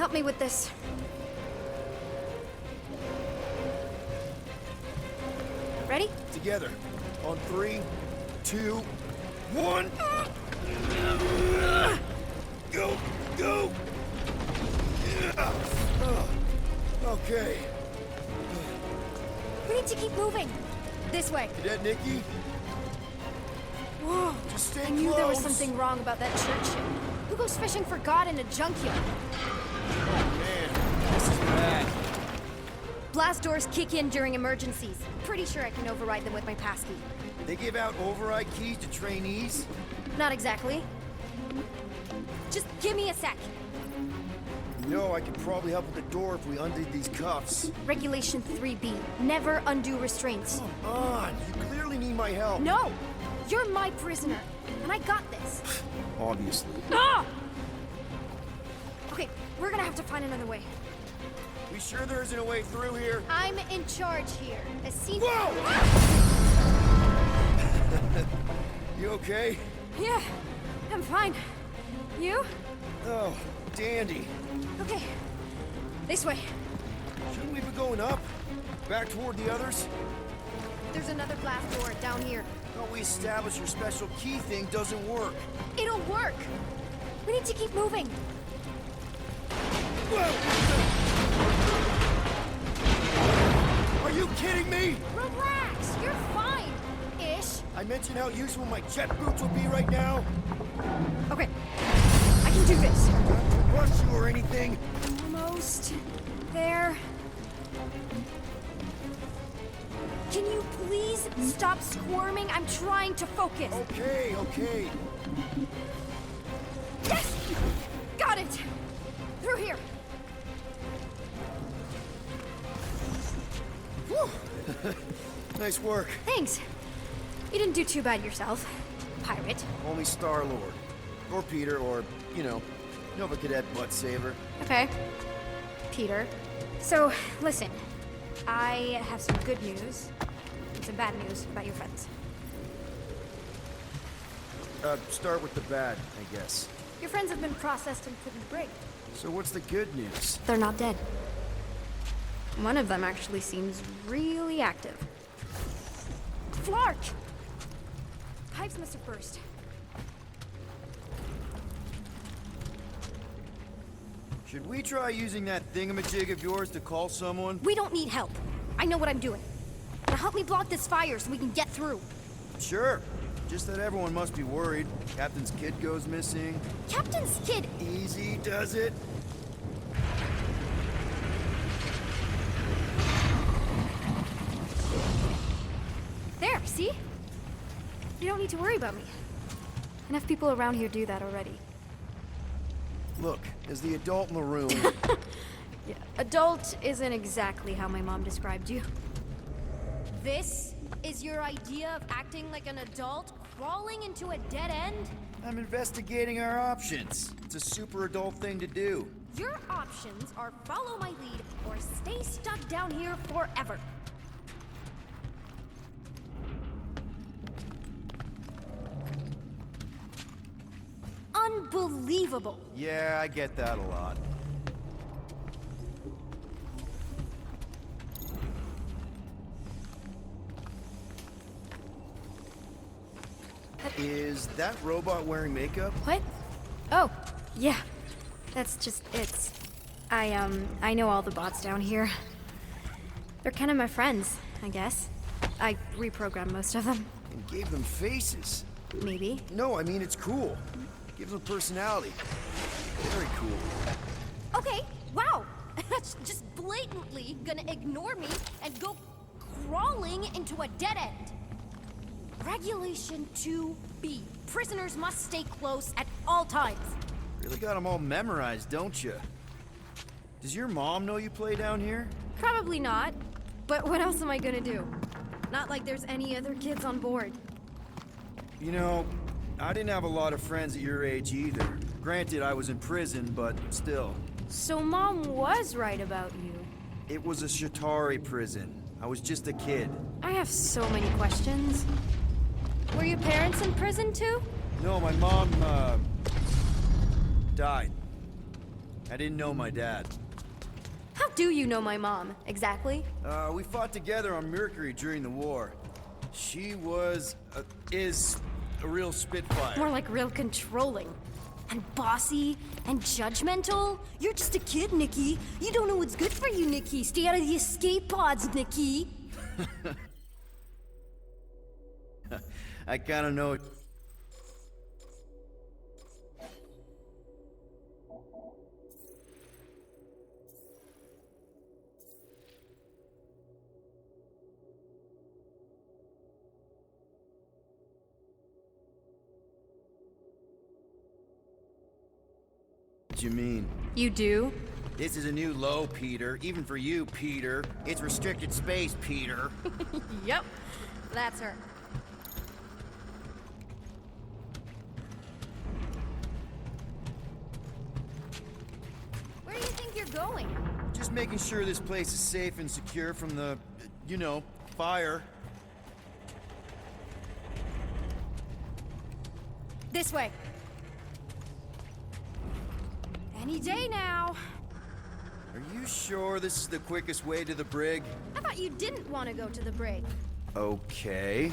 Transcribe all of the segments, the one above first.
Help me with this. Ready? Together. On 3, 2, 1. Go, go. Okay. We need to keep moving. This way. Cadet Nikki, Whoa. just stay I knew there was close. something wrong about that church ship. Who goes fishing for God in a junkyard? Man, this is bad. Blast doors kick in during emergencies. Pretty sure I can override them with my passkey. They give out override keys to trainees? Not exactly. Just give me a sec. No, I could probably help with the door if we undid these cuffs. Regulation 3B. Never undo restraints. Come on, you clearly need my help. No! You're my prisoner, and I got this. Obviously. Ah! Okay, we're gonna have to find another way. We sure there isn't a way through here? I'm in charge here. As seen. Whoa! You okay? Yeah, I'm fine. You? Oh, dandy. Okay. This way. Shouldn't we be going up? Back toward the others? There's another blast door down here. Thought we established your special key thing doesn't work. It'll work. We need to keep moving. Whoa! Are you kidding me? Relax. You're fine. Ish. I mentioned how useful my jet boots would be right now. Okay. I can do this. Not to rush you or anything. Almost there. Can you please stop squirming? I'm trying to focus. Okay, okay. Yes! Got it! Through here. Whew. Nice work. Thanks. You didn't do too bad yourself, pirate. Only Star-Lord. Or Peter, or, you know, Nova Cadet Butt Saver. Okay. Peter. So, listen. I have some good news and some bad news about your friends. Start with the bad, I guess. Your friends have been processed and put in the brig. So what's the good news? They're not dead. One of them actually seems really active. Flark! Pipes must have burst. Should we try using that thingamajig of yours to call someone? We don't need help. I know what I'm doing. Now help me block this fire so we can get through. Sure. Just that everyone must be worried. Captain's kid goes missing. Captain's kid! Easy does it. There, see? You don't need to worry about me. Enough people around here do that already. Look, as the adult in the room... Yeah, adult isn't exactly how my mom described you. This is your idea of acting like an adult, crawling into a dead end? I'm investigating our options. It's a super adult thing to do. Your options are follow my lead or stay stuck down here forever. Unbelievable. Yeah, I get that a lot. Is that robot wearing makeup? What? Oh, yeah. That's just it's. I know all the bots down here. They're kind of my friends, I guess. I reprogrammed most of them. And gave them faces. Maybe. No, I mean, it's cool. Gives them personality. Very cool. Okay, wow. That's just blatantly gonna ignore me and go crawling into a dead end. Regulation 2B. Prisoners must stay close at all times. Really got them all memorized, don't you? Does your mom know you play down here? Probably not. But what else am I gonna do? Not like there's any other kids on board. You know, I didn't have a lot of friends at your age either. Granted, I was in prison, but still. So Mom was right about you. It was a Shatari prison. I was just a kid. I have so many questions. Were your parents in prison too? No, my mom, died. I didn't know my dad. How do you know my mom, exactly? We fought together on Mercury during the war. She is a real spitfire. More like real controlling. And bossy and judgmental. You're just a kid, Nikki. You don't know what's good for you, Nikki. Stay out of the escape pods, Nikki. I kinda know it. What you mean? You do? This is a new low, Peter. Even for you, Peter. It's restricted space, Peter. Yep. That's her. Where do you think you're going? Just making sure this place is safe and secure from the, you know, fire. This way. Any day now. Are you sure this is the quickest way to the brig? I thought you didn't want to go to the brig. Okay.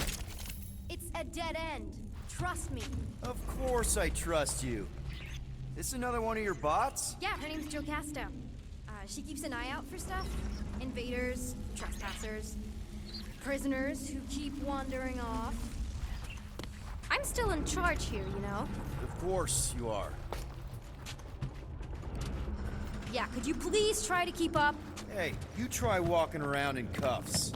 It's a dead end. Trust me. Of course I trust you. This another one of your bots? Yeah, her name's Jocasta. She keeps an eye out for stuff. Invaders, trespassers, prisoners who keep wandering off. I'm still in charge here, you know? Of course you are. Yeah, could you please try to keep up? Hey, you try walking around in cuffs.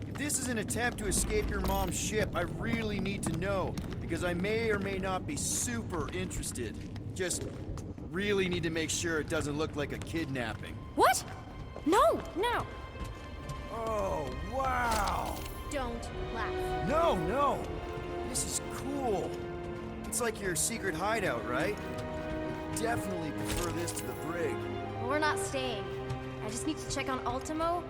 If this is an attempt to escape your mom's ship, I really need to know, because I may or may not be super interested. Just really need to make sure it doesn't look like a kidnapping. What? No, no. Oh, wow! Don't laugh. No! This is cool. It's like your secret hideout, right? Definitely prefer this to the brig. Well, we're not staying. I just need to check on Ultimo.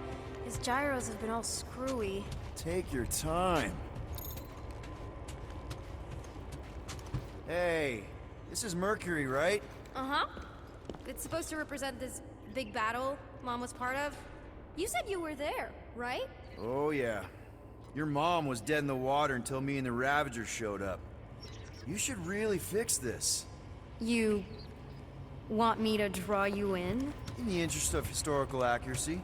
His gyros have been all screwy. Take your time. Hey, this is Mercury, right? Uh-huh. It's supposed to represent this big battle Mom was part of. You said you were there, right? Oh, yeah. Your mom was dead in the water until me and the Ravagers showed up. You should really fix this. You want me to draw you in? In the interest of historical accuracy.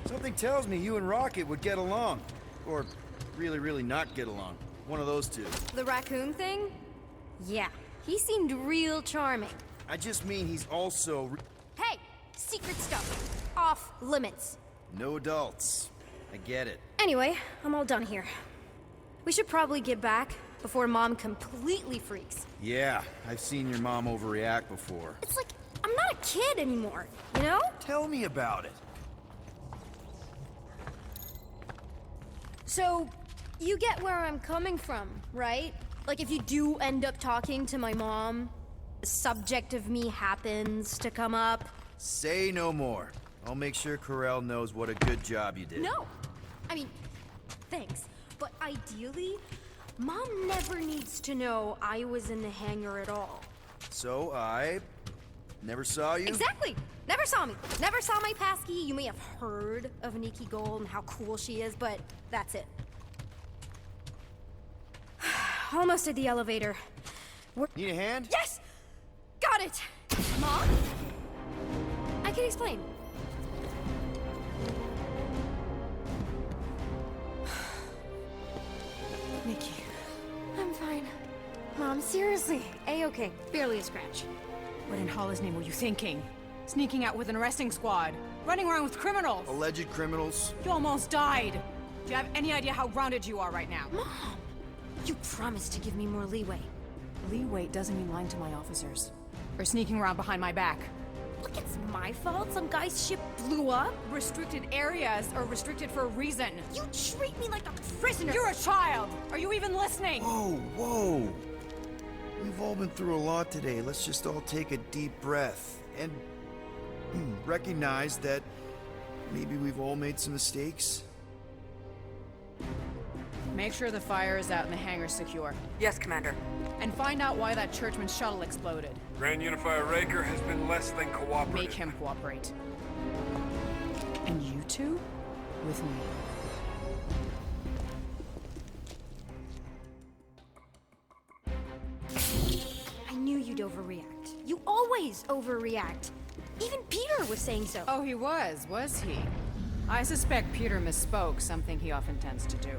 Something tells me you and Rocket would get along. Or really not get along. One of those two. The raccoon thing? Yeah, he seemed real charming. I just mean he's also... Hey, secret stuff. Off limits. No adults. I get it. Anyway, I'm all done here. We should probably get back before Mom completely freaks. Yeah, I've seen your mom overreact before. It's like, I'm not a kid anymore, you know? Tell me about it. So, you get where I'm coming from, right? Like if you do end up talking to my mom, the subject of me happens to come up. Say no more. I'll make sure Corel knows what a good job you did. No! I mean, thanks. But ideally, Mom never needs to know I was in the hangar at all. So I never saw you? Exactly! Never saw me. Never saw my passkey. You may have heard of Nikki Gold and how cool she is, but that's it. Almost at the elevator. Need a hand? Yes! Got it! Mom? I can explain. Nikki. I'm fine. Mom, seriously. A-okay. Barely a scratch. What in Hollis' name were you thinking? Sneaking out with an arresting squad? Running around with criminals? Alleged criminals? You almost died! Do you have any idea how grounded you are right now? Mom! You promised to give me more leeway. Leeway doesn't mean lying to my officers. Or sneaking around behind my back. Look, it's my fault some guy's ship blew up. Restricted areas are restricted for a reason. You treat me like a prisoner. You're a child! Are you even listening? Whoa! We've all been through a lot today. Let's just all take a deep breath and recognize that maybe we've all made some mistakes. Make sure the fire is out and the hangar's secure. Yes, Commander. and find out why that churchman's shuttle exploded. Grand Unifier Raker has been less than cooperative. Make him cooperate. And you two? With me. I knew you'd overreact. You always overreact. Even Peter was saying so. Oh, he was he? I suspect Peter misspoke, something he often tends to do.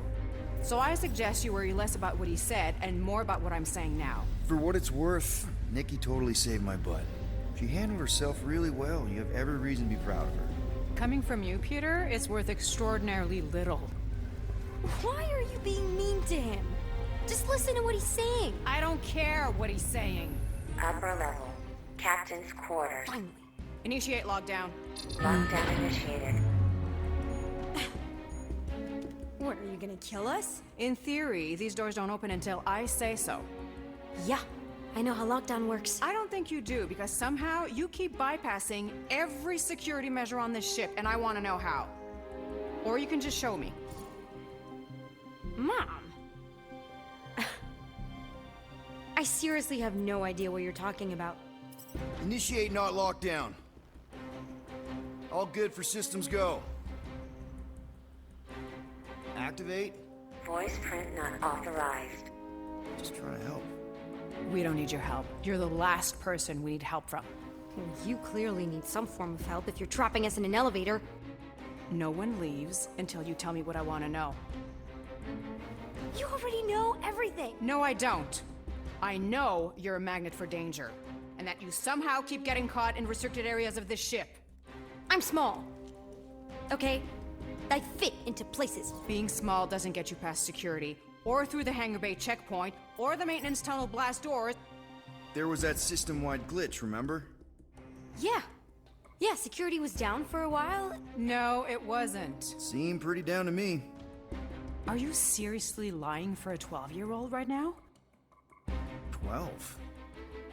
So I suggest you worry less about what he said and more about what I'm saying now. For what it's worth, Nikki totally saved my butt. She handled herself really well, and you have every reason to be proud of her. Coming from you, Peter, it's worth extraordinarily little. Why are you being mean to him? Just listen to what he's saying. I don't care what he's saying. Upper level. Captain's quarters. Finally. Initiate lockdown. Lockdown initiated. What, are you gonna kill us? In theory, these doors don't open until I say so. Yeah, I know how lockdown works. I don't think you do, because somehow you keep bypassing every security measure on this ship, and I want to know how. Or you can just show me. Mom! I seriously have no idea what you're talking about. Initiate not lockdown. All good for systems go. Activate. Voice print not authorized. Just trying to help. We don't need your help. You're the last person we need help from. Well, you clearly need some form of help if you're trapping us in an elevator. No one leaves until you tell me what I want to know. You already know everything. No, I don't. I know you're a magnet for danger, and that you somehow keep getting caught in restricted areas of this ship. I'm small. Okay? I fit into places. Being small doesn't get you past security, or through the hangar bay checkpoint, or the maintenance tunnel blast doors. There was that system-wide glitch, remember? Yeah. Yeah, security was down for a while. No, it wasn't. Seemed pretty down to me. Are you seriously lying for a 12-year-old right now? 12?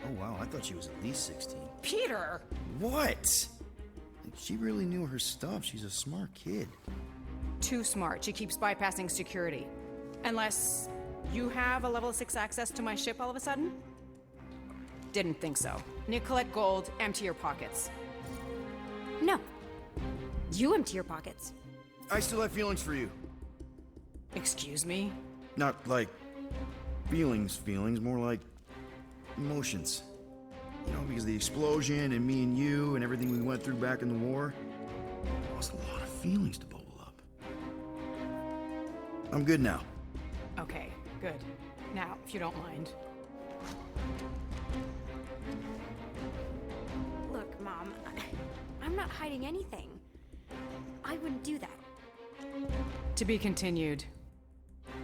Oh wow, I thought she was at least 16. Peter! What? She really knew her stuff. She's a smart kid. Too smart. She keeps bypassing security. Unless you have a level 6 access to my ship all of a sudden? Didn't think so. Need to collect gold, empty your pockets. No. You empty your pockets. I still have feelings for you. Excuse me? Not like feelings, more like emotions. You know, because of the explosion and me and you and everything we went through back in the war, there was a lot of feelings to bubble up. I'm good now. Okay, good. Now, if you don't mind. Look, Mom, I'm not hiding anything. I wouldn't do that. To be continued.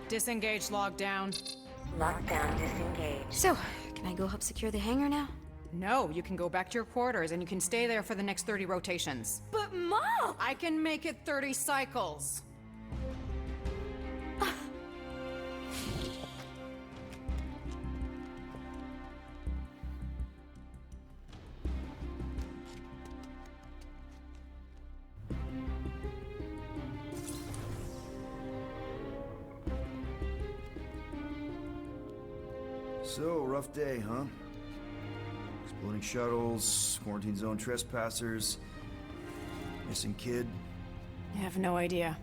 Disengage lockdown. Lockdown disengaged. So, can I go help secure the hangar now? No, you can go back to your quarters and you can stay there for the next 30 rotations. But Mom! I can make it 30 cycles. So, rough day, huh? Exploding shuttles, quarantine zone trespassers, missing kid. I have no idea.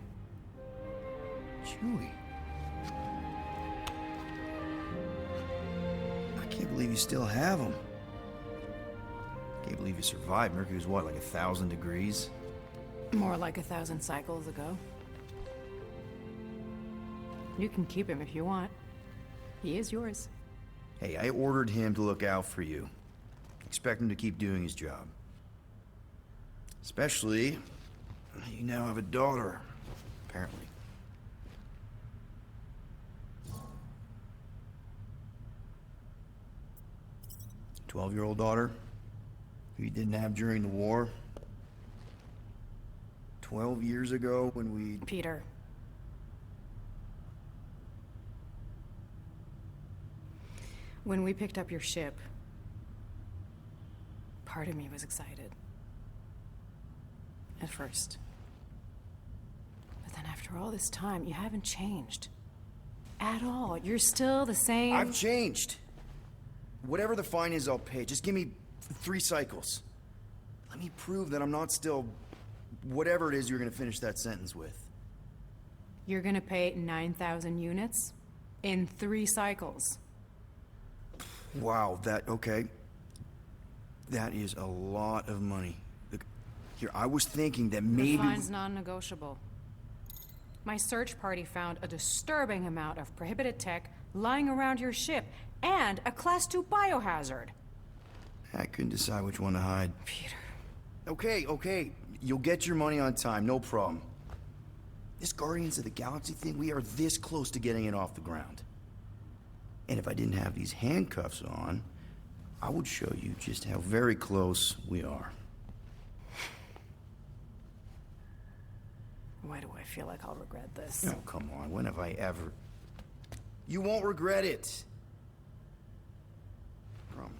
Chewie. I can't believe you still have him. Can't believe you survived. Mercury was what, like 1,000 degrees? More like 1,000 cycles ago. You can keep him if you want. He is yours. Hey, I ordered him to look out for you. Expect him to keep doing his job. Especially, you now have a daughter, apparently. A 12-year-old daughter, who you didn't have during the war. 12 years ago when we... Peter. When we picked up your ship, part of me was excited. At first. But then after all this time, you haven't changed. At all. You're still the same... I've changed. Whatever the fine is, I'll pay. Just give me 3 cycles. Let me prove that I'm not still... whatever it is you're gonna finish that sentence with. You're gonna pay 9,000 units? In 3 cycles. Wow, okay. That is a lot of money. Look, here, I was thinking that maybe... The fine's non-negotiable. My search party found a disturbing amount of prohibited tech lying around your ship, and a Class 2 biohazard. I couldn't decide which one to hide. Peter. Okay. You'll get your money on time, no problem. This Guardians of the Galaxy thing, we are this close to getting it off the ground. And if I didn't have these handcuffs on, I would show you just how very close we are. Why do I feel like I'll regret this? Oh, come on, when have I ever... You won't regret it. Promise.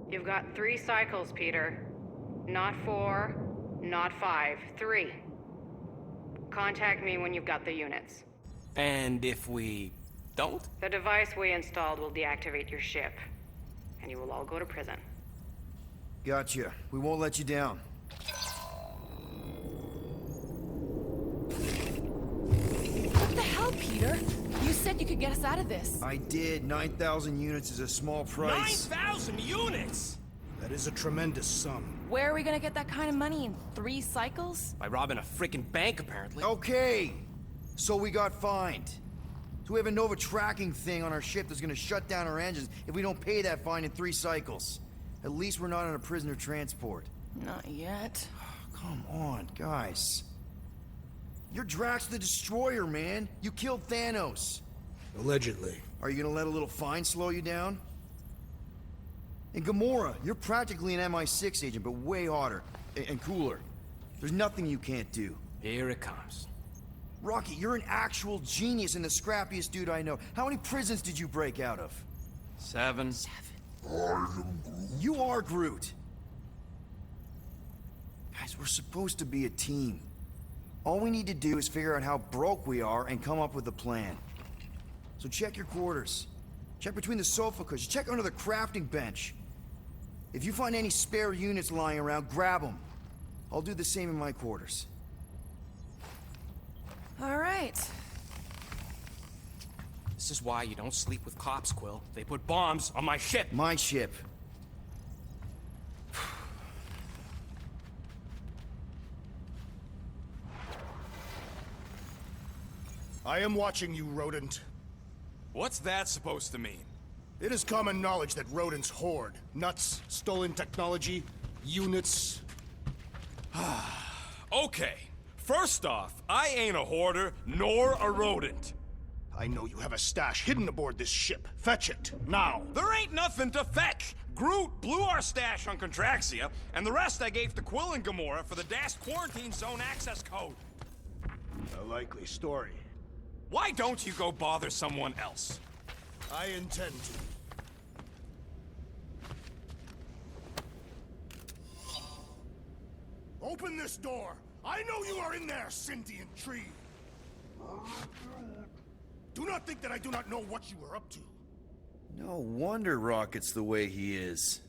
You've got 3 cycles, Peter. Not 4, not 5, 3. Contact me when you've got the units. And if we don't? The device we installed will deactivate your ship, and you will all go to prison. Gotcha. We won't let you down. What the hell, Peter? You said you could get us out of this. I did. 9,000 units is a small price. 9,000 units! That is a tremendous sum. Where are we gonna get that kind of money in 3 cycles? By robbing a freaking bank, apparently. Okay. So we got fined. So we have a Nova tracking thing on our ship that's gonna shut down our engines if we don't pay that fine in 3 cycles. At least we're not on a prisoner transport. Not yet. Come on, guys. You're Drax the Destroyer, man. You killed Thanos. Allegedly. Are you gonna let a little fine slow you down? And Gamora, you're practically an MI6 agent, but way hotter and cooler. There's nothing you can't do. Here it comes. Rocky, you're an actual genius and the scrappiest dude I know. How many prisons did you break out of? 7. You are Groot. Guys, we're supposed to be a team. All we need to do is figure out how broke we are and come up with a plan. So check your quarters. Check between the sofa cushions. Check under the crafting bench. If you find any spare units lying around, grab them. I'll do the same in my quarters. All right. This is why you don't sleep with cops, Quill. They put bombs on my ship. My ship. I am watching you, rodent. What's that supposed to mean? It is common knowledge that rodents hoard nuts, stolen technology, units. Okay, first off, I ain't a hoarder nor a rodent. I know you have a stash hidden aboard this ship. Fetch it, now. There ain't nothing to fetch. Groot blew our stash on Contraxia, and the rest I gave to Quill and Gamora for the DAS quarantine zone access code. A likely story. Why don't you go bother someone else? I intend to. Open this door! I know you are in there, sentient tree! Do not think that I do not know what you are up to. No wonder Rocket's the way he is.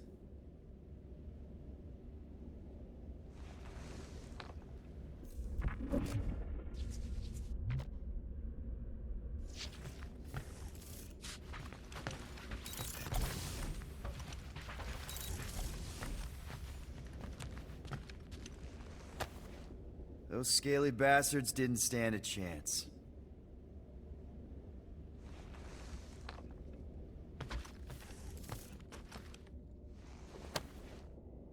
Those scaly bastards didn't stand a chance.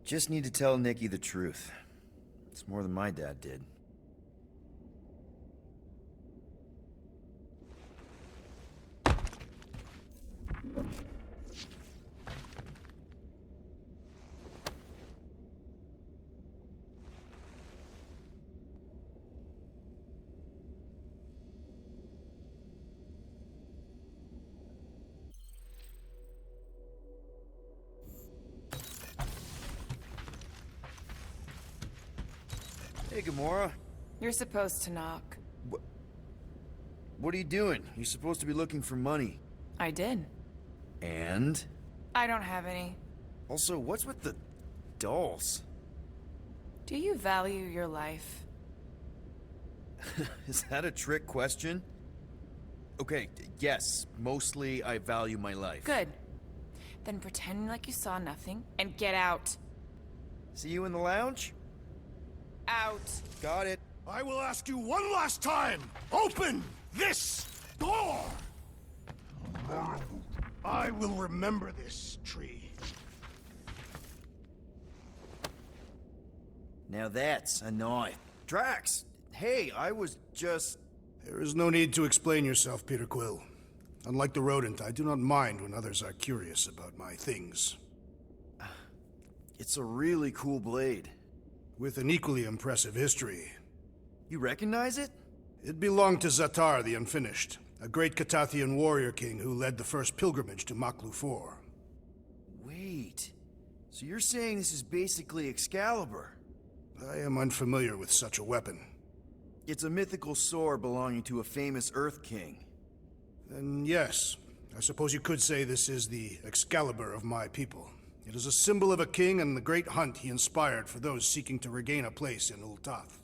Just need to tell Nikki the truth. It's more than my dad did. Hey, Gamora. You're supposed to knock. What are you doing? You're supposed to be looking for money. I did. And? I don't have any. Also, what's with the dolls? Do you value your life? Is that a trick question? Okay, yes, mostly I value my life. Good. Then pretend like you saw nothing and get out. See you in the lounge? Out. Got it. I will ask you one last time! Open this door! I will remember this tree. Now that's a knife. Drax! Hey, I was just... There is no need to explain yourself, Peter Quill. Unlike the rodent, I do not mind when others are curious about my things. It's a really cool blade. With an equally impressive history. You recognize it? It belonged to Zatar the Unfinished, a great Catathian warrior king who led the first pilgrimage to Maklu 4. Wait... So you're saying this is basically Excalibur? I am unfamiliar with such a weapon. It's a mythical sword belonging to a famous Earth King. Then yes, I suppose you could say this is the Excalibur of my people. It is a symbol of a king and the great hunt he inspired for those seeking to regain a place in Ultath.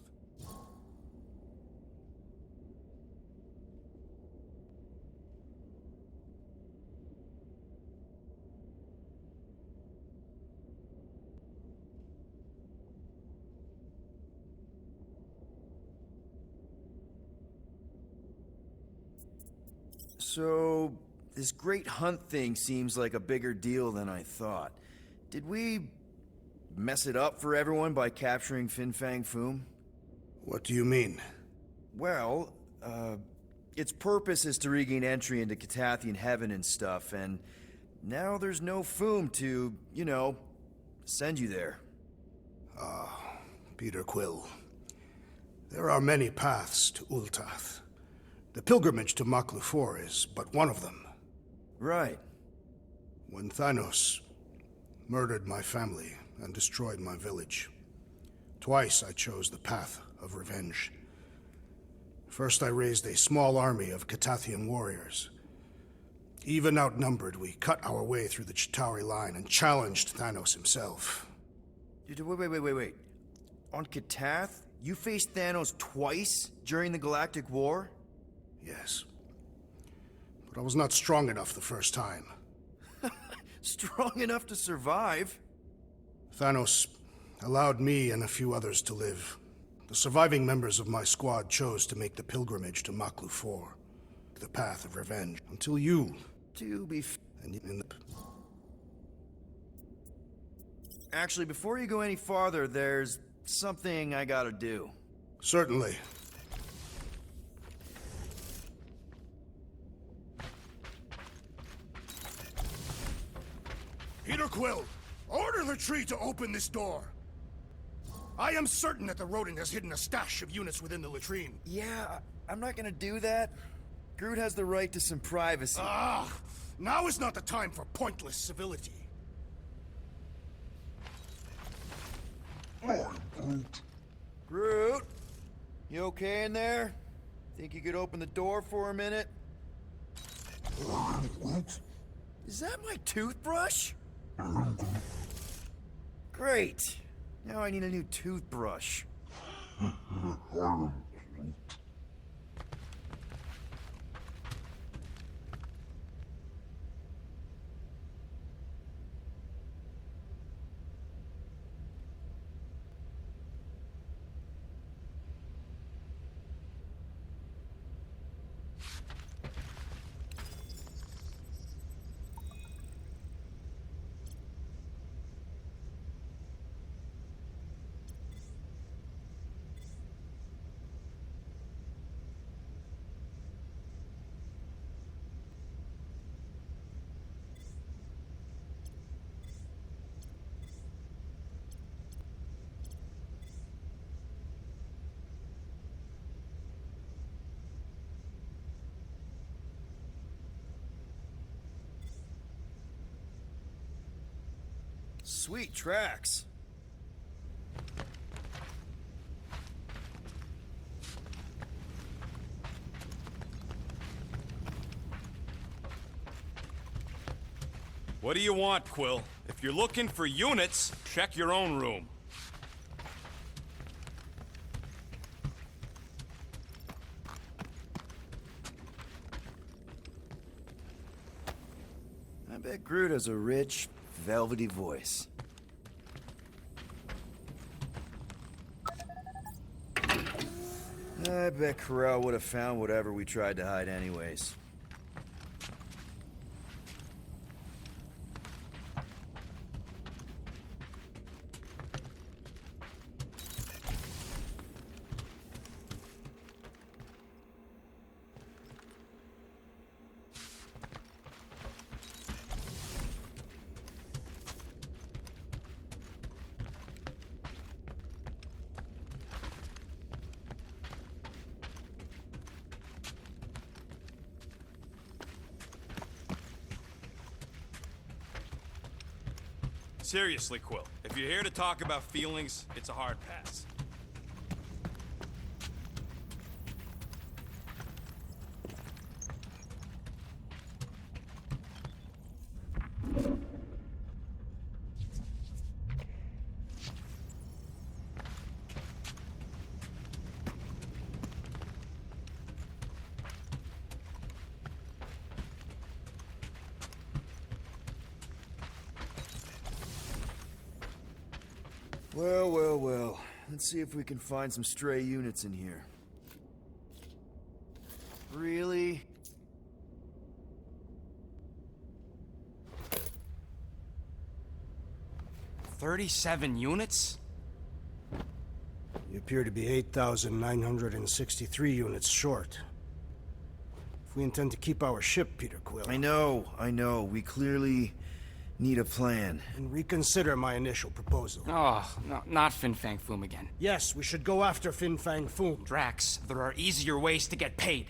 So, this great hunt thing seems like a bigger deal than I thought. Did we mess it up for everyone by capturing Fin Fang Foom? What do you mean? Well, its purpose is to regain entry into Catathian heaven and stuff, and now there's no Foom to, you know, send you there. Peter Quill. There are many paths to Ultath. The pilgrimage to Maklu 4 is but one of them. Right. When Thanos murdered my family and destroyed my village, twice I chose the path of revenge. First, I raised a small army of Catathian warriors. Even outnumbered, we cut our way through the Chitauri line and challenged Thanos himself. Wait. On Katath, you faced Thanos twice during the Galactic War? Yes. But I was not strong enough the first time. Strong enough to survive? Thanos allowed me and a few others to live. The surviving members of my squad chose to make the pilgrimage to Maklu 4, the path of revenge, until you... To be and Actually, before you go any farther, there's something I gotta do. Certainly. Peter Quill, order the tree to open this door. I am certain that the rodent has hidden a stash of units within the latrine. Yeah, I'm not gonna do that. Groot has the right to some privacy. Now is not the time for pointless civility. Groot? You okay in there? Think you could open the door for a minute? Is that my toothbrush? Great. Now I need a new toothbrush. Sweet tracks. What do you want, Quill? If you're looking for units, check your own room. I bet Groot has a rich, velvety voice. I bet Corral would have found whatever we tried to hide anyways. Seriously, Quill, if you're here to talk about feelings, it's a hard pass. Well, well, well. Let's see if we can find some stray units in here. Really? $37 units? You appear to be 8,963 units short. If we intend to keep our ship, Peter Quill, I know. We clearly need a plan. then reconsider my initial proposal. Oh, no, not Fin Fang Foom again. Yes, we should go after Fin Fang Foom. Drax, there are easier ways to get paid.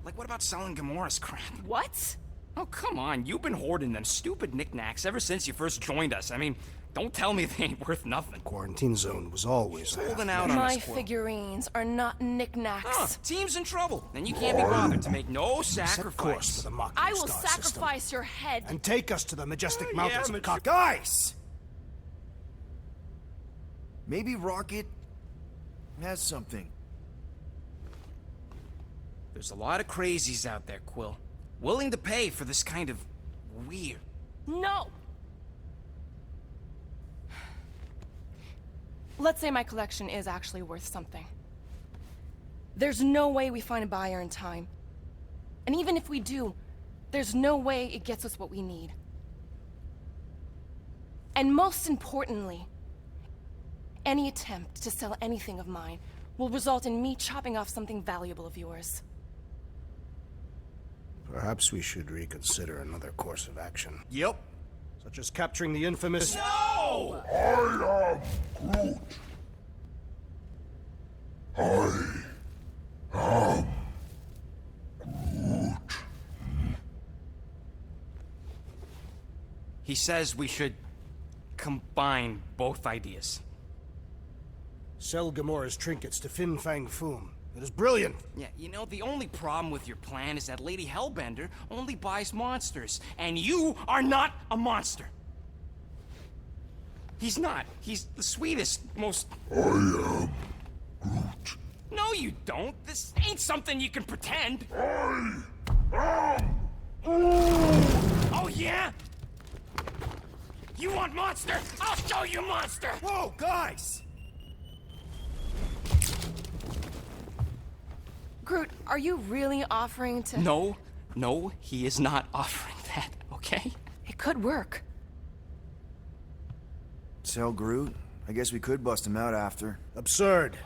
Like, what about selling Gamora's crap? What? Oh, come on. You've been hoarding them stupid knickknacks ever since you first joined us. I mean, don't tell me they ain't worth nothing. Quarantine zone was always a Holding half- out on My us, Quill. figurines are not knickknacks. Huh, team's in trouble, and you can't be bothered to make no Set course for sacrifice. the Mocking I will Star system, sacrifice your head. and take us to the majestic mountains of Cock. Guys! Maybe Rocket has something. There's a lot of crazies out there, Quill. Willing to pay for this kind of weird. No! Let's say my collection is actually worth something. There's no way we find a buyer in time. And even if we do, there's no way it gets us what we need. And most importantly, any attempt to sell anything of mine will result in me chopping off something valuable of yours. Perhaps we should reconsider another course of action, Yep. such as capturing the infamous... No! He says we should combine both ideas. Sell Gamora's trinkets to Fin Fang Foom. It is brilliant. Yeah, you know, the only problem with your plan is that Lady Hellbender only buys monsters, and you are not a monster. He's not. He's the sweetest, most... I am Groot. No, you don't. This ain't something you can pretend. I am Groot. Oh, yeah? You want monster? I'll show you monster! Whoa, guys! Groot, are you really offering to... No, he is not offering that, okay? It could work. Sell Groot? I guess we could bust him out after. Absurd.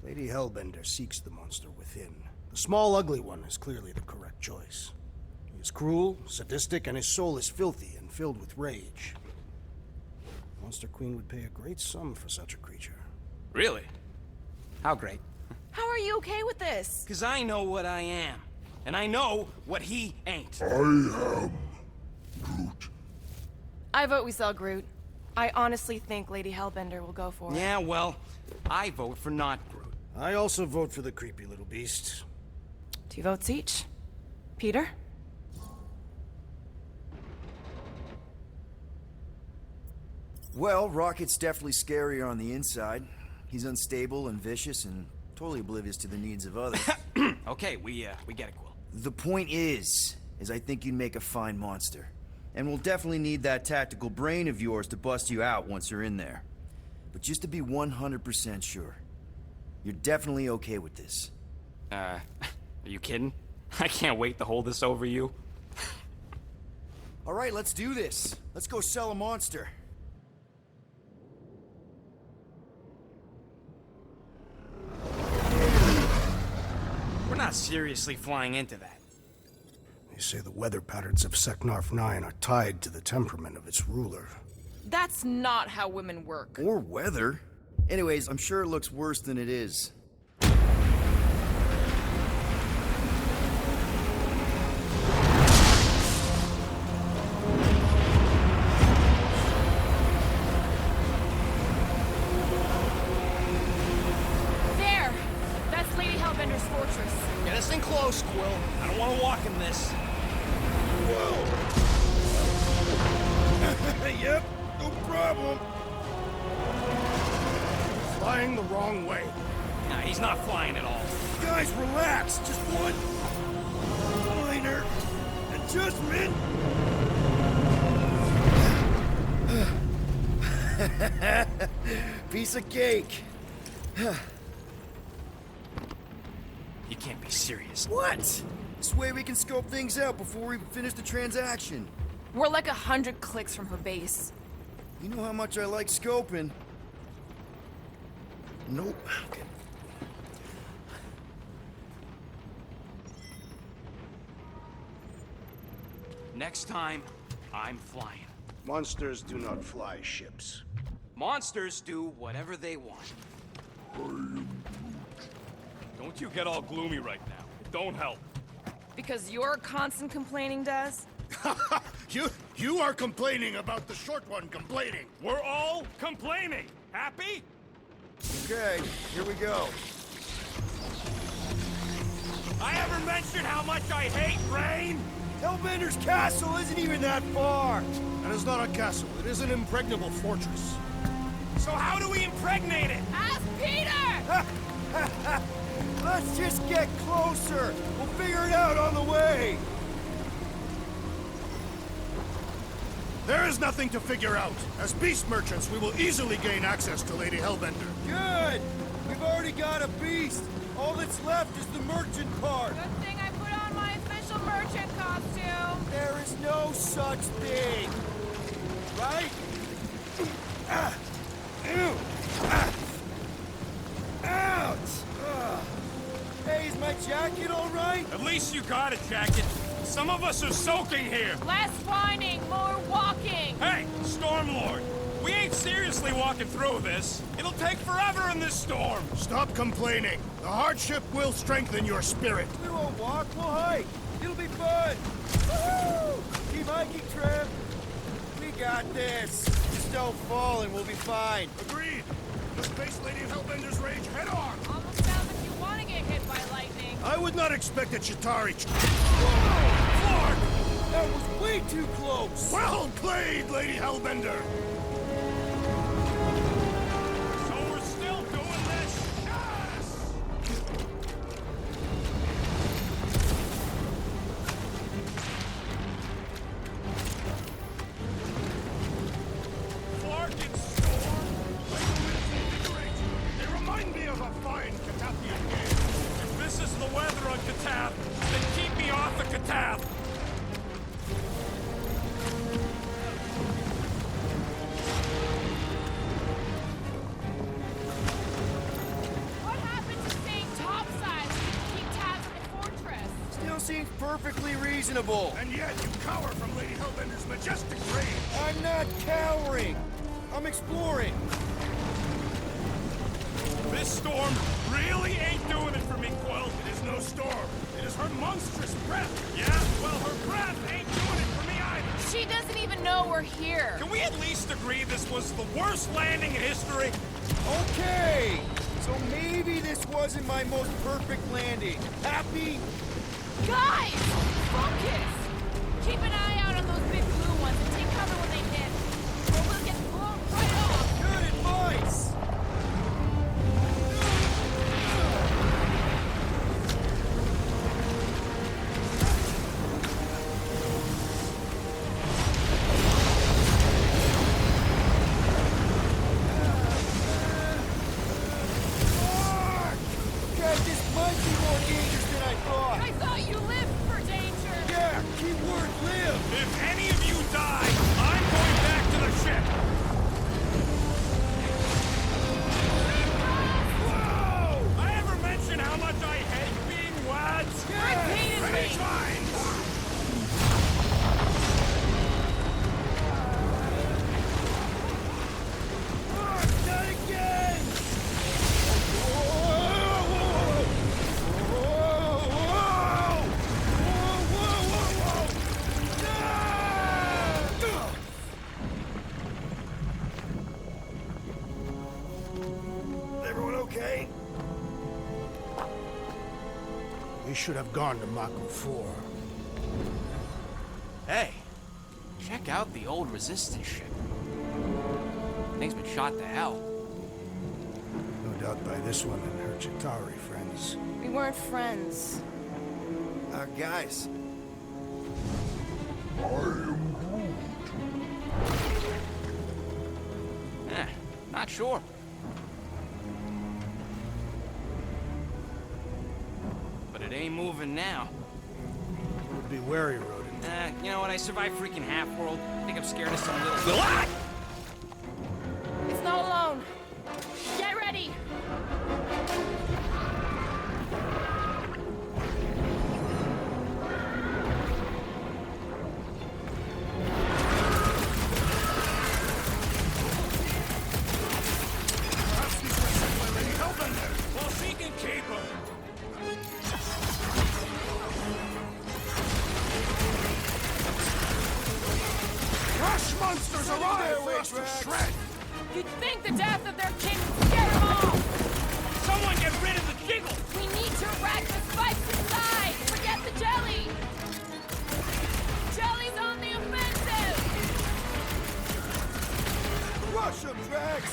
Lady Hellbender seeks the monster within. The small, ugly one is clearly the correct choice. He is cruel, sadistic, and his soul is filthy and filled with rage. Monster Queen would pay a great sum for such a creature. Really? How great? How are you okay with this? Because I know what I am. And I know what he ain't. I vote we sell Groot. I honestly think Lady Hellbender will go for it. Yeah, well, I vote for not Groot. I also vote for the creepy little beast. 2 votes each. Peter? Well, Rocket's definitely scarier on the inside. He's unstable and vicious and totally oblivious to the needs of others. Okay, we get it, Quill. The point is I think you'd make a fine monster. And we'll definitely need that tactical brain of yours to bust you out once you're in there. But just to be 100% sure, you're definitely okay with this. Are you kidding? I can't wait to hold this over you. All right, let's do this. Let's go sell a monster. We're not seriously flying into that. They say the weather patterns of Seknarf 9 are tied to the temperament of its ruler. That's not how women work. Or weather. Anyways, I'm sure it looks worse than it is. There! That's Lady Hellbender's fortress. Get us in close, Quill. I don't want to walk in this. Yep, no problem. Flying the wrong way. Nah, he's not flying at all. Guys, relax. Just one minor adjustment. Piece of cake. You can't be serious. What? This way we can scope things out before we finish the transaction. We're like 100 clicks from her base. You know how much I like scoping. Nope. Okay. Next time, I'm flying. Monsters do not fly ships. Monsters do whatever they want. Don't you get all gloomy right now. It don't help. Because your constant complaining does? You are complaining about the short one complaining. We're all complaining. Happy? Okay, here we go. I ever mentioned how much I hate rain? Hellbender's castle isn't even that far. That is not a castle. It is an impregnable fortress. So how do we impregnate it? Ask Peter! Let's just get closer. We'll figure it out on the way. There is nothing to figure out. As beast merchants, we will easily gain access to Lady Hellbender. Good. We've already got a beast. All that's left is the merchant part. Good thing I put on my official merchant costume. There is no such thing. Right? Ah. Ew. Ah. Ouch. Ugh. Hey, is my jacket all right? At least you got a jacket. Some of us are soaking here. Less whining, more walking. Hey, Stormlord. We ain't seriously walking through this. It'll take forever in this storm. Stop complaining. The hardship will strengthen your spirit. We won't walk, we'll hike. It'll be fun. Woo! Keep hiking, Trev. We got this. Just don't fall and we'll be fine. Agreed. Let's face Lady Hellbender's rage head on. Almost sounds like you want to get hit by lightning. I would not expect a Chitari. Clark! That was way too close! Well played, Lady Hellbender. So we're still doing this? Yes! Clark and Storm? They remind me of a fine Catathian game. If this is the weather on Catath, then keep me off of Catath. What happened to staying topside so you can keep tabs on the fortress? Still seems perfectly reasonable. And yet you cower from Lady Hellbender's majestic rage. I'm not cowering. I'm exploring. This storm really ain't doing it for me, Quill. It is no storm. It is her monstrous breath. Yeah? Well, her breath ain't doing it for me either. She doesn't even know we're here. Can we at least agree this was the worst landing in history? Okay, so maybe this wasn't my most perfect landing. Happy? Guys! Focus! Keep an eye out on those big blue ones and take cover when they hit. Or we'll get blown right okay? We should have gone to Mako 4. Hey, check out the old resistance ship. Thing's been shot to hell. No doubt by this one and her Chitauri friends. We weren't friends. Guys. Not sure. But it ain't moving now. Be wary, Rodent. You know what? I survived freaking Half-World. I think I'm scared of some little... Ah! It's not alone. Get ready! Well, she can keep him. Rush monsters arrive for us to shred! You'd think the death of their king would scare them all! Someone get rid of the jiggle! We need to rack the spikes inside! Forget the jelly! Jelly's on the offensive! Rush him, Drax!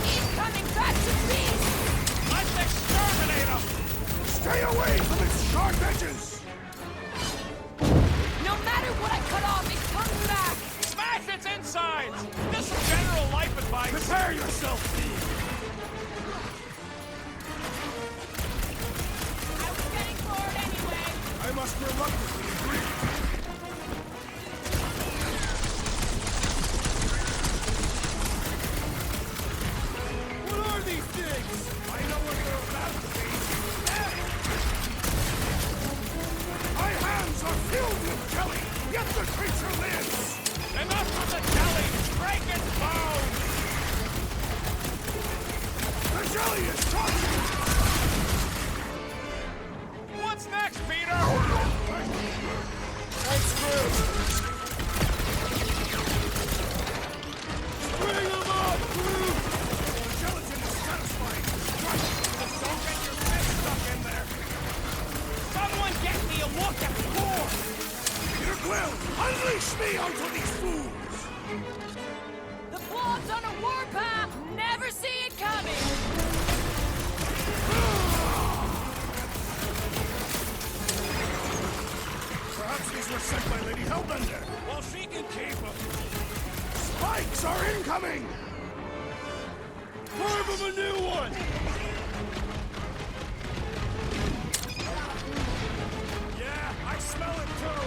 He's coming back to feast! Let's exterminate him. Stay away from its sharp edges! No matter what I cut off, it comes back! Smash its insides. Just some general life advice. Prepare yourself, I was getting bored anyway! I must reluctantly agree. What are these things? I know what you're about to be. My hands are filled with jelly, yet the creature lives! Enough of the jelly. Break its bones. The jelly is toxic! What's next, Peter? That's true. Bring him up, Groot! Gelatin is satisfying! Just don't get your fist stuck in there. Someone get me a look at the core. Peter Quill, unleash me onto these fools! The blob's on a warpath! Never see it coming! Perhaps these were sent by Lady Hellbender. Well, she can keep him. Spikes are incoming! Carve him a new one! Yeah, I smell it too.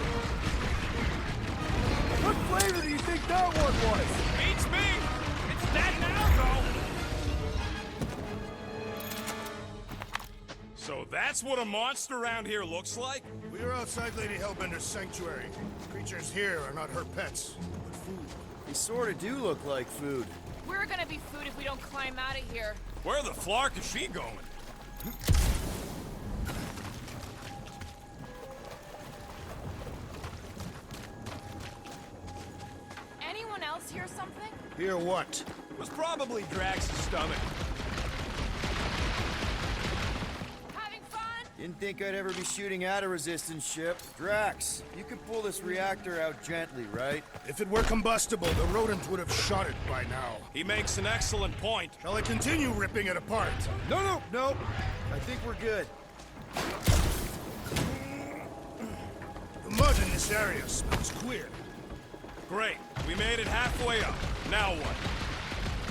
What flavor do you think that one was? Beats me. It's dead now, though. So that's what a monster around here looks like? We are outside Lady Hellbender's sanctuary. Creatures here are not her pets, but food. They sort of do look like food. We're gonna be food if we don't climb out of here. Where the flark is she going? Anyone else hear something? Hear what? It was probably Drax's stomach. Having fun? Didn't think I'd ever be shooting at a resistance ship. Drax, you can pull this reactor out gently, right? If it were combustible, the rodent would have shot it by now. He makes an excellent point. Shall I continue ripping it apart? No. I think we're good. The mud in this area smells queer. Great. We made it halfway up. Now what?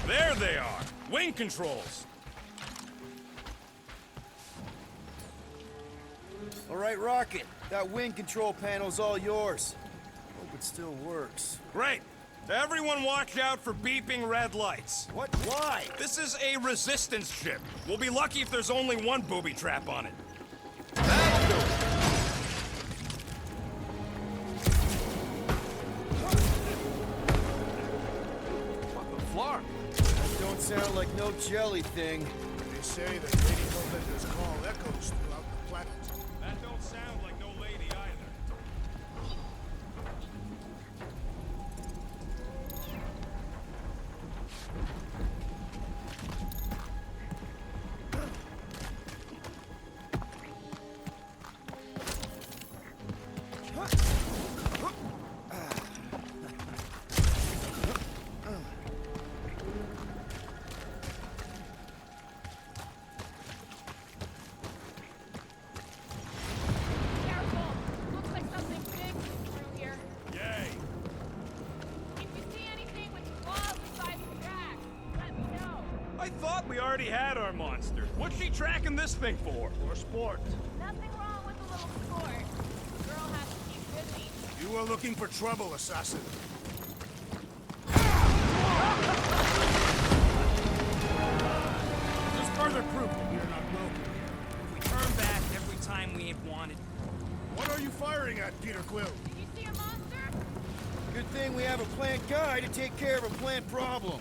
There they are. Wing controls. All right, Rocket. That wing control panel's all yours. Hope it still works. Great. Everyone watch out for beeping red lights. What? Why? This is a resistance ship. We'll be lucky if there's only one booby trap on it. That'll do it. What the flark? That don't sound like no jelly thing. They say that Lady Hellbender's call echoes throughout the planet. That don't sound like no lady either. I thought we already had our monster. What's she tracking this thing for? For sport. Nothing wrong with a little sport. The girl has to keep busy. You are looking for trouble, assassin. Just further proof that we are not broken. If we turn back every time we ain't wanted. What are you firing at, Peter Quill? Did you see a monster? Good thing we have a plant guy to take care of a plant problem.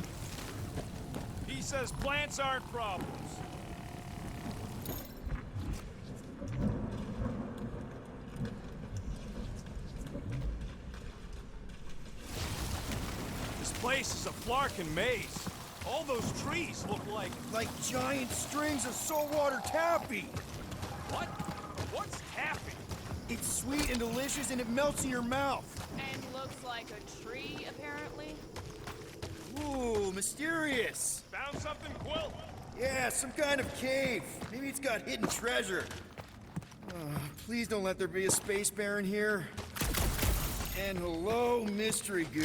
He says plants aren't problems. This place is a flarkin' maze. All those trees look like... Like giant strings of saltwater taffy. What? What's taffy? It's sweet and delicious and it melts in your mouth. And looks like a tree, apparently. Ooh, mysterious. Found something, Quill? Yeah, some kind of cave. Maybe it's got hidden treasure. Please don't let there be a space baron here. And hello, mystery goo.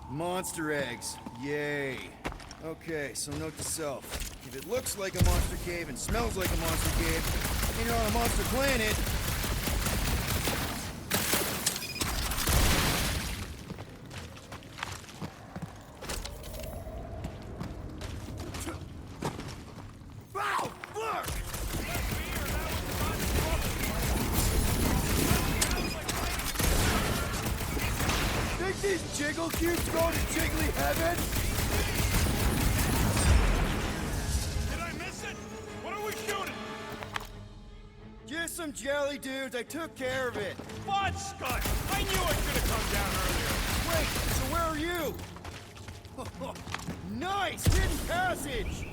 Monster eggs. Yay. Okay, so note to self. If it looks like a monster cave and smells like a monster cave, and you're on a monster planet, Wow, fuck! Think these jiggle cubes go to jiggly heaven? Did I miss it? What are we shooting? Just some jelly dudes, I took care of it. Fudge Scott! I knew I should have come down earlier. Wait, so where are you? Nice, hidden passage!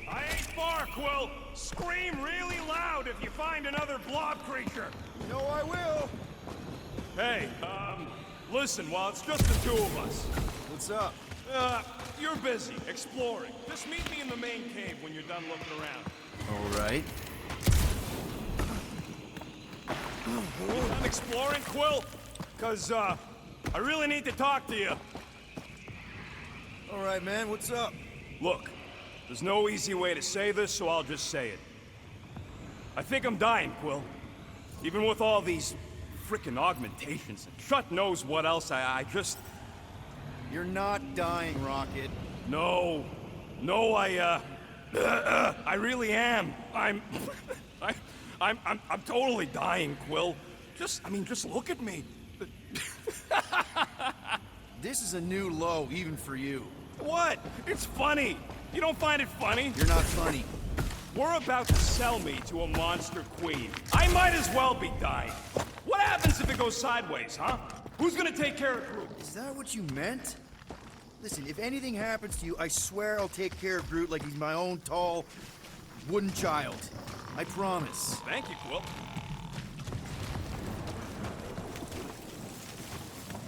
I ain't far, Quill. Scream really loud if you find another blob creature. No, I will. Hey, listen, while it's just the two of us. What's up? You're busy, exploring. Just meet me in the main cave when you're done looking around. All right. You done exploring, Quill? 'Cause, I really need to talk to you. All right, man, what's up? Look, there's no easy way to say this, so I'll just say it. I think I'm dying, Quill. Even with all these frickin' augmentations and shut knows what else, I just... You're not dying, Rocket. No. No, I really am. I'm totally dying, Quill. Just look at me. This is a new low, even for you. What? It's funny. You don't find it funny? You're not funny. We're about to sell me to a monster queen. I might as well be dying. What happens if it goes sideways, huh? Who's gonna take care of Groot? Is that what you meant? Listen, if anything happens to you, I swear I'll take care of Groot like he's my own tall, wooden child. I promise. Thank you, Quill.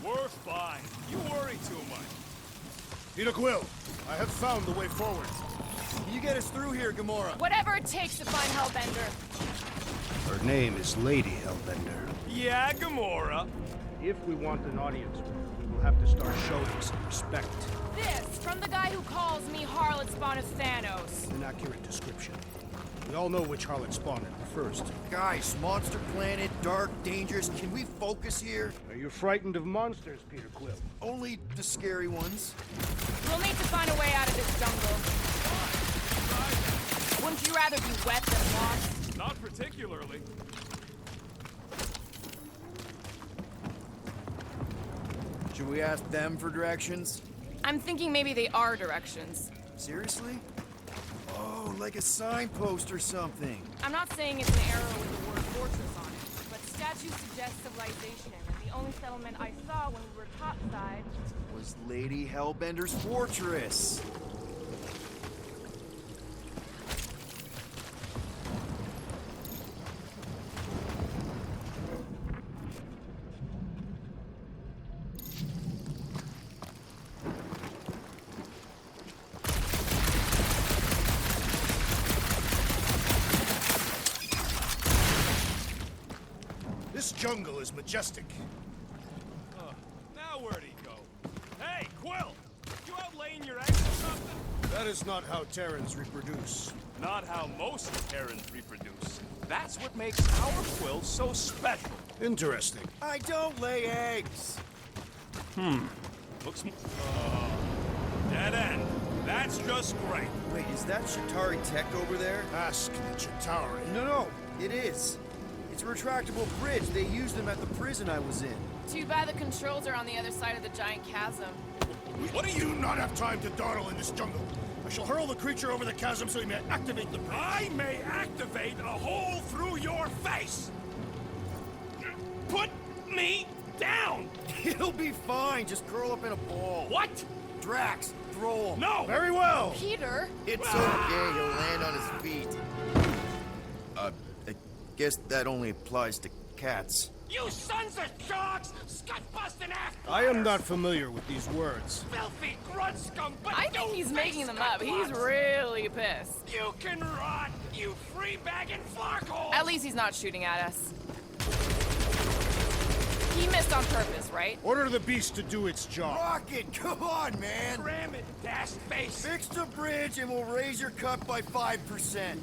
We're fine. You worry too much. Peter Quill, I have found the way forward. You get us through here, Gamora. Whatever it takes to find Hellbender. Her name is Lady Hellbender. Yeah, Gamora. If we want an audience, we will have to start showing some respect. This, from the guy who calls me Harlot Spawn of Thanos. An accurate description. We all know which harlot spawned it first. Guys, monster planet, dark, dangerous. Can we focus here? Are you frightened of monsters, Peter Quill? Only the scary ones. We'll need to find a way out of this jungle. Wouldn't you rather be wet than lost? Not particularly. Should we ask them for directions? I'm thinking maybe they are directions. Seriously? Oh, like a signpost or something. I'm not saying it's an arrow with the word fortress on it, but statues suggest civilization, and the only settlement I saw when we were topside. Was Lady Hellbender's fortress. This jungle is majestic. Now where'd he go? Hey, Quill! You out laying your eggs or something? That is not how Terrans reproduce. Not how most Terrans reproduce. That's what makes our Quill so special. Interesting. I don't lay eggs. Looks dead end. That's just great. Wait, is that Shatari tech over there? Ask the Chitauri. No, it is. It's a retractable bridge. They used them at the prison I was in. Too bad the controls are on the other side of the giant chasm. What do you not have time to dawdle in this jungle? I shall hurl the creature over the chasm so he may activate the bridge. I may activate a hole through your face! Put me down! It'll be fine. Just curl up in a ball. What? Drax, throw him. No! Very well. Peter? It's okay. He'll land on his feet. I guess that only applies to cats. You sons of dogs! Scut-busting ass! I am not familiar with these words. Filthy grunt scum! But I think he's making them up. He's really pissed. You can rot, you free-bagging flarkhole! At least he's not shooting at us. He missed on purpose, right? Order the beast to do its job. Rocket, come on, man. Ram it, dash face! Fix the bridge and we'll raise your cut by 5%.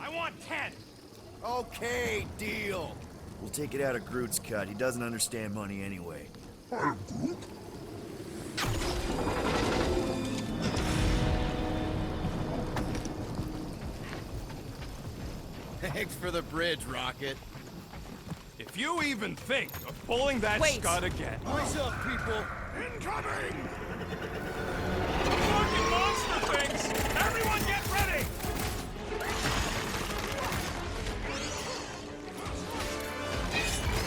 I want 10! Okay, deal. We'll take it out of Groot's cut. He doesn't understand money anyway. Thanks for the bridge, Rocket. If you even think of pulling that Wait. scud again. Eyes up, people. Incoming! Fucking monster things! Everyone get ready!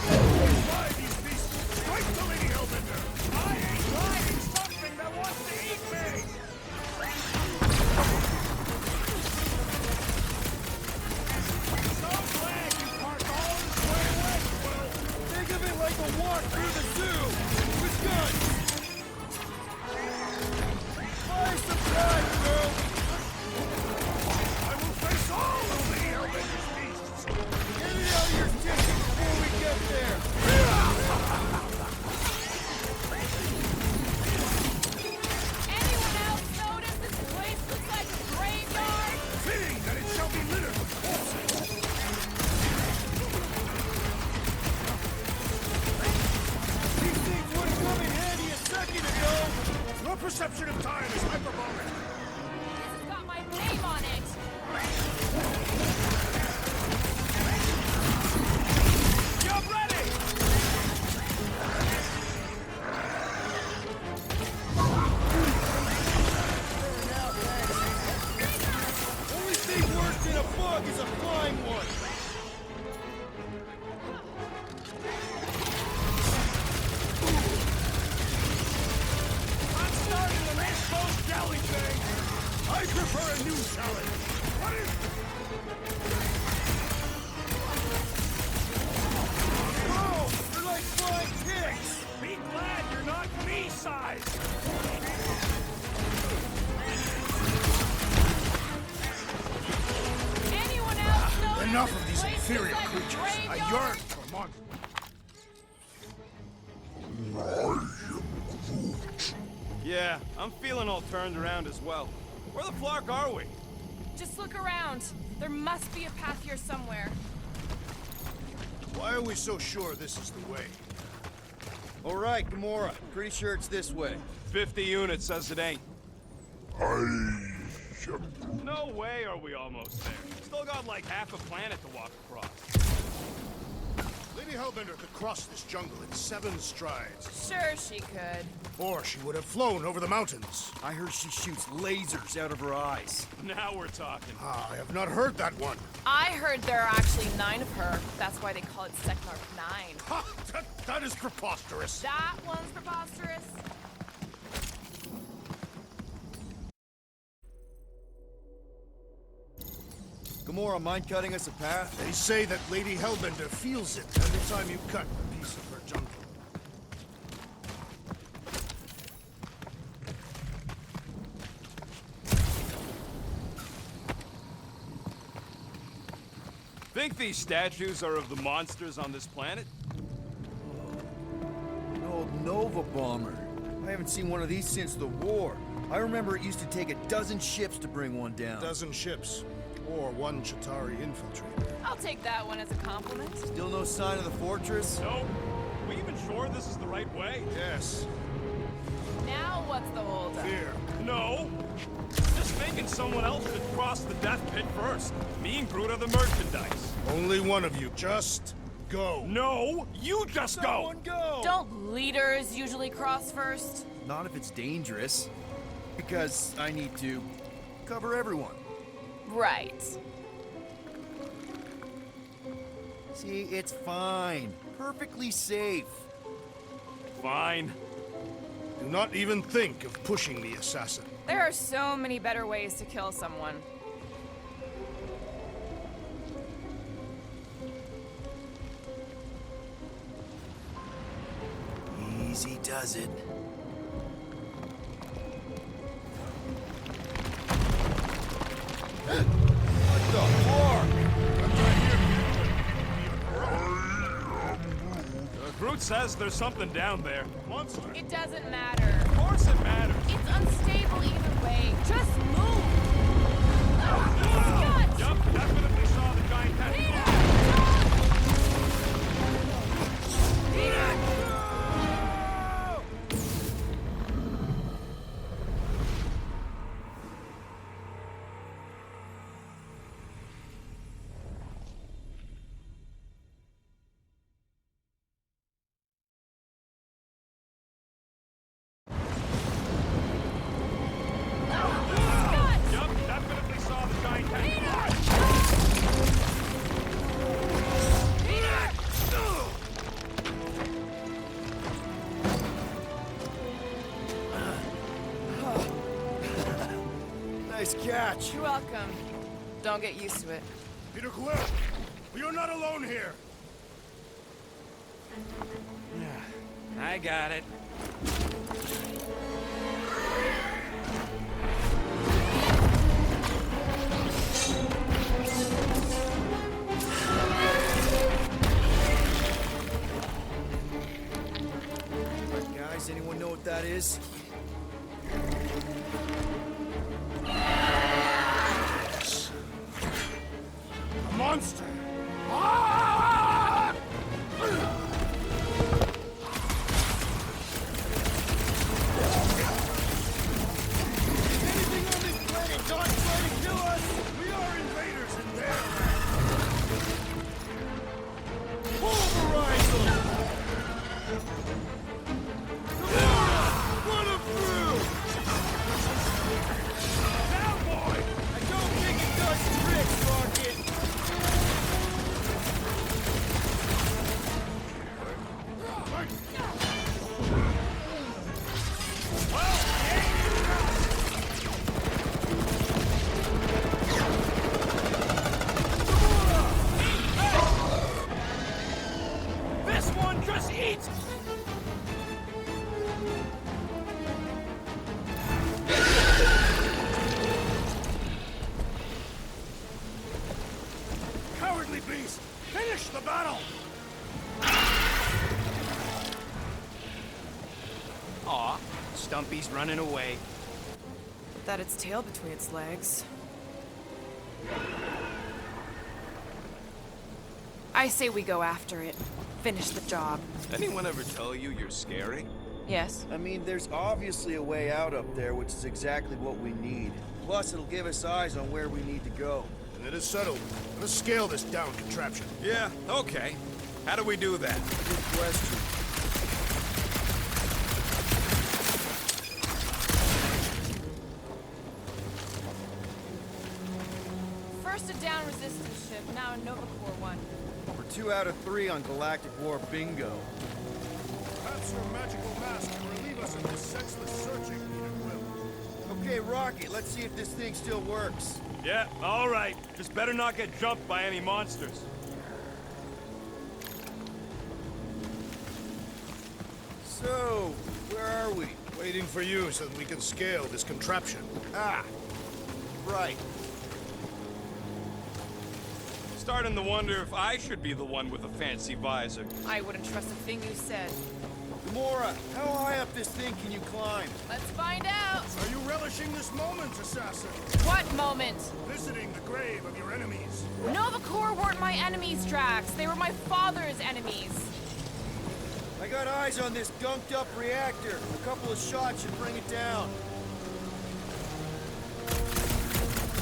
Fly these beasts! Strike the Lady Hellbender! I ain't riding something that wants to eat me! So glad you parked all this way away, Quill! Think of it like a walk through the zoo with guns. Nice surprise, girl. I will face all of the Hellbender's beasts! Get it out of your ticket before we get there. Anyone else notice this place looks like a graveyard? Fitting that it shall be littered with corpses! These things would have come in handy a second ago. Your perception of time is hyperbolic! This has got my name on it. Get ready! Only thing worse than a bug is a flying one. I'm starting to miss those jelly things! I prefer a new challenge! What is... Whoa, they're like flying pigs. Be glad you're not me-sized! Anyone else notice Enough this of these place inferior looks like a creatures! I graveyard? yearn for monsters! Yeah, I'm feeling all turned around as well. Where the flark are we? Just look around. There must be a path here somewhere. Why are we so sure this is the way? All right, Gamora. Pretty sure it's this way. 50 units says it ain't. No way are we almost there. Still got like half a planet to walk across. Lady Hellbender could cross this jungle in 7 strides. Sure she could. Or she would have flown over the mountains. I heard she shoots lasers out of her eyes. Now we're talking. Ah, I have not heard that one. I heard there are actually 9 of her. That's why they call it Seknarf 9. Ha! That is preposterous. That one's preposterous. Gamora, mind cutting us a path? They say that Lady Hellbender feels it every time you cut a piece of her jungle. Think these statues are of the monsters on this planet? An old Nova bomber. I haven't seen one of these since the war. I remember it used to take 12 ships to bring one down. 12 ships, or 1 Chitauri infiltrator. I'll take that one as a compliment. Still no sign of the fortress? No. Are we even sure this is the right way? Yes, Now what's the holdup? fear. No. Just thinking someone else should cross the death pit first. Me and Groot are the merchandise. Only one of you. Just go. No, you just go! Someone go! Don't leaders usually cross first? Not if it's dangerous. Because I need to cover everyone. Right. See, it's fine. Perfectly safe. Fine. Do not even think of pushing the assassin. There are so many better ways to kill someone. Easy does it. What the fuck? Groot says there's something down there. Monster. It doesn't matter. Of course it matters. It's unstable either way. Just move! Scott! Yup, definitely saw the giant head. Yup, definitely saw the giant head. Nice catch. You're welcome. Don't get used to it. Peter Quill, we are not alone here. I got it. Guys, anyone know what that is? A monster. Anything on this planet not trying to kill us? We are invaders in their Pulverize them! Run them through! Now, boy! I don't think it does tricks, Rocket! This one just eats! cowardly beast. Finish the battle. Aw, Stumpy's running away. That its tail between its legs. I say we go after it. Finish the job. Anyone ever tell you you're scary? Yes. I mean, there's obviously a way out up there, which is exactly what we need. Plus, it'll give us eyes on where we need to go. And it is settled. Let us scale this down contraption. Yeah, okay. How do we do that? Good question. First a down resistance ship, now a Nova Corps one. We're 2 out of 3 on Galactic War bingo. Perhaps your magical mask can relieve us of this senseless searching, Peter Quill. Okay, Rocket, let's see if this thing still works. Yeah, all right. Just better not get jumped by any monsters. So, where are we? Waiting for you so that we can scale this contraption. Ah, right. starting to wonder if I should be the one with a fancy visor. I wouldn't trust a thing you said. Gamora, how high up this thing can you climb? Let's find out! Are you relishing this moment, assassin? What moment? Visiting the grave of your enemies. Nova Corps weren't my enemies, Drax. They were my father's enemies. I got eyes on this gunked up reactor. A couple of shots should bring it down.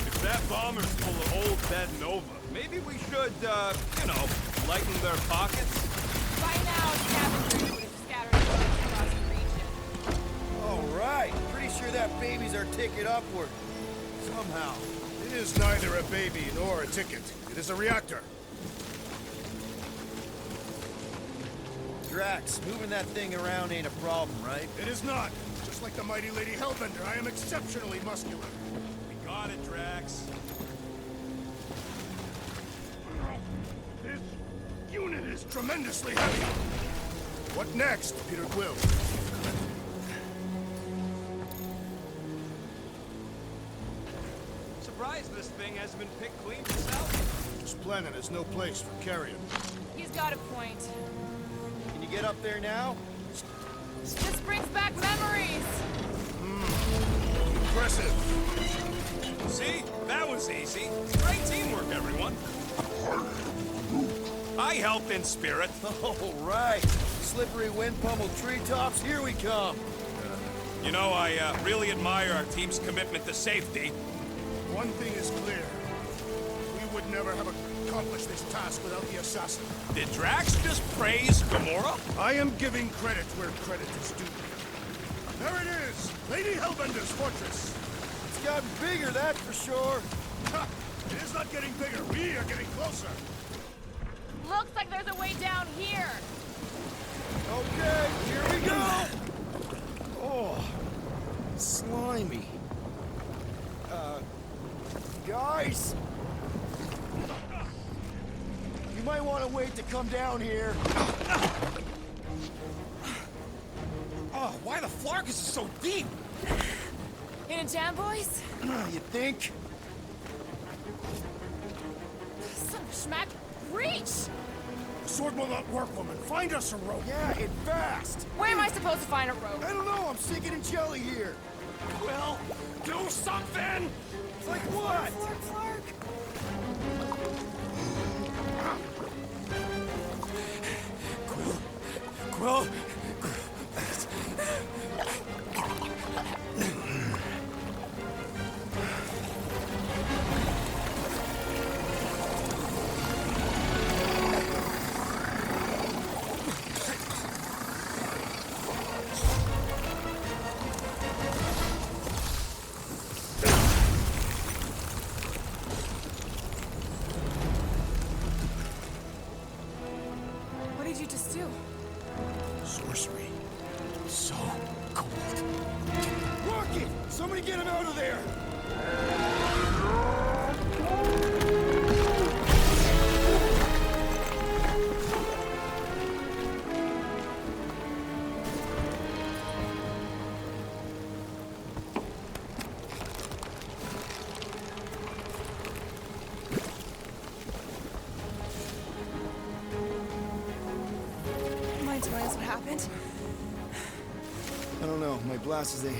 If that bomber's full of old dead Nova, maybe we should, you know, lighten their pockets? By now, scavengers would have scattered bullets across the region. All right. Pretty sure that baby's our ticket upward. Somehow. It is neither a baby nor a ticket. It is a reactor. Drax, moving that thing around ain't a problem, right? It is not. Just like the mighty Lady Hellbender, I am exceptionally muscular. We got it, Drax. This unit is tremendously heavy. What next, Peter Quill? Surprised this thing hasn't been picked clean itself. This planet has no place for carrion. He's got a point. Can you get up there now? This brings back memories! Impressive. See? That was easy. Great teamwork, everyone. I helped in spirit. All right. Slippery wind pummeled treetops, here we come. You know, I really admire our team's commitment to safety. One thing is clear. We would never have accomplished this task without the assassin. Did Drax just praise Gamora? I am giving credit where credit is due. There it is! Lady Hellbender's fortress! It's gotten bigger, that's for sure. Ha! It is not getting bigger. We are getting closer. Looks like there's a way down here! Okay, here we go! Oh, slimy. Guys? You might want to wait to come down here. Oh, why the Flarkus is so deep? In a jam, boys? You think? Son of a schmack, reach! The sword will not work, woman. Find us a rope. Yeah, and fast. Where am I supposed to find a rope? I don't know, I'm sinking in jelly here. Quill, do something! Like what? Quill, What did you just do? Sorcery. So cold. Rocket! Somebody get him out of there! Mind telling us what happened? I don't know. My blast is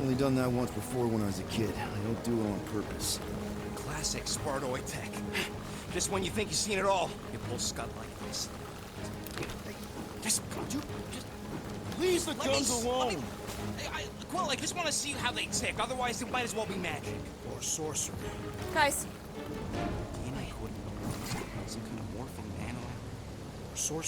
only done that once before when I was a kid. I don't do it on purpose. classic Spartoid tech. Just when you think you've seen it all, you pull scud like this. Just Leave the let guns me, alone! let me, Quill, I just want to see how they tick. Otherwise, it might as well be magic. Or sorcery. Guys, DNA coding. Some kind of morphing nano. Or sorcery.